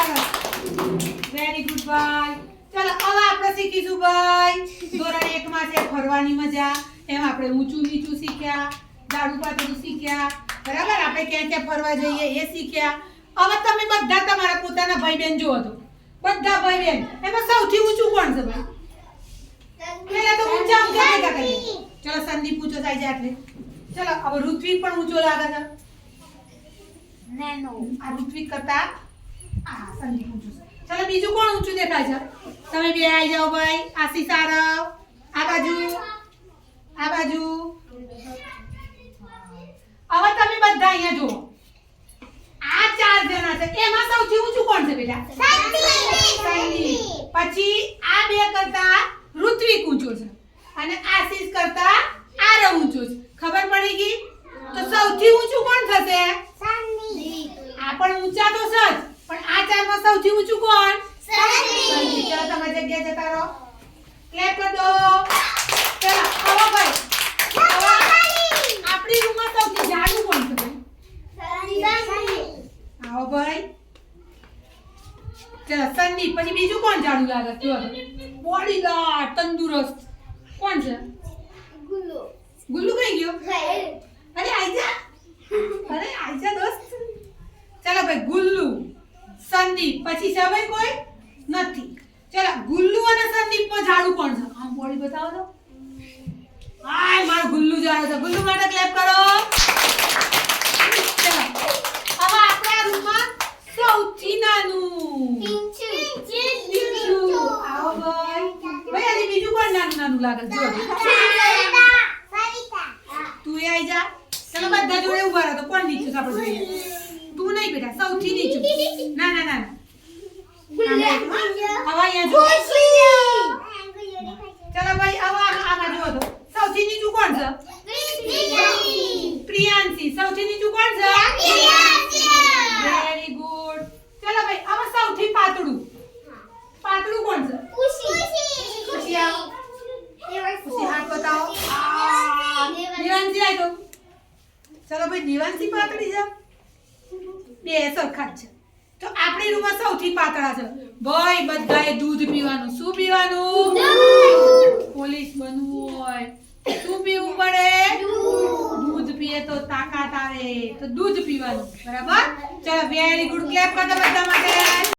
સરસ very good ભાઈ ચાલો હવે આપણે શીખીશું ભાઈ ધોરણ 1 માં છે ફરવાની મજા એમ આપણે ઊંચું નીચું શીખ્યા ઝાડુ પાતળું શીખ્યા બરાબર આપણે ક્યાં ક્યાં ફરવા જઈએ એ શીખ્યા હવે તમે બધા તમારા પોતાના ભાઈ બહેન જુઓ તો બધા ભાઈ બહેન એમાં સૌથી ઊંચું કોણ છે ભાઈ પેલા તો ઊંચા ઊંચા ભેગા કરીએ ચલો સંદીપ ઊંચો થાય છે એટલે ચલો હવે ઋત્વિક પણ ઊંચો લાગે છે નેનો આ ઋત્વિક કરતા આ સંદીપ ઊંચું છે ચલો બીજું કોણ ઊંચું દેખાય છે તમે બે આવી જાઓ ભાઈ આશીષ આરવ આ બાજુ હવે તમે બધા અહીંયા જુઓ આ ચાર જણા છે એમાં સૌથી ઊંચું કોણ છે બેટા સંદીપ પછી આ બે કરતા ઋત્વિક ઊંચો છે અને આશીષ કરતા આરવ ઊંચો છે ખબર પડી ગઈ તો સૌથી ઊંચું કોણ થશે આ પણ ઊંચા તો છે જ પણ આ ચારમાં સૌથી ઊંચું કોણ સંદીપ ચાલો તમારી જગ્યાએ જતા રહો ક્લેપ કરી દો ચાલો આવો ભાઈ આપણી રૂમમાં સૌથી જાડું કોણ છે ભાઈ આવો ભાઈ ચાલો સંદીપ પછી બીજું કોણ જાડું લાગે જો બોડીગાર્ડ તંદુરસ્ત કોણ છે ગુલ્લુ કઈ ગયો અરે આઈજા દોસ્ત ચાલો ભાઈ ગુલ્લુ સંદીપ પછી છે ભાઈ કોઈ નથી ચાલો ગુલ્લુ અને સંદીપ માં જાડું કોણ છે આમ બોડી બતાવો તો હાય મારું ગુલ્લુ જાડો છે ગુલ્લુ માટે ક્લેપ કરો ચાલો હવે આપણા રૂમમાં સૌથી નાનું આવો ભાઈ ભાઈ આજે બીજું કોણ નાનું નાનું લાગે જો તું એ આઈ જા ચલો બધા જોડે ઊભા રહો તો કોણ નીચું છે આપણે જોઈએ તું નહીં બેટા સૌથી નીચું ના ના ના હવે અહીંયા જો ચલો ભાઈ હવે આમાં જુઓ તો સૌથી નીચું કોણ છે પ્રિયાંશી સૌથી નીચું કોણ છે વેરી ગુડ ચલો ભાઈ હવે સૌથી પાતળું કોણ છે ખુશી આવો ખુશી હાથ બતાવો નિવાંશી આઈ તો ચલો ભાઈ નિવાંશી પાતળી છે બે સરખા જ છે તો આપણી રૂમમાં સૌથી પાતળા છે ભાઈ બધાએ દૂધ પીવાનું શું પીવાનું પોલીસ બનવું હોય શું પીવું પડે દૂધ પીએ તો તાકાત આવે તો દૂધ પીવાનું બરાબર ચલો વેરી ગુડ ક્લેપ કરો બધા માટે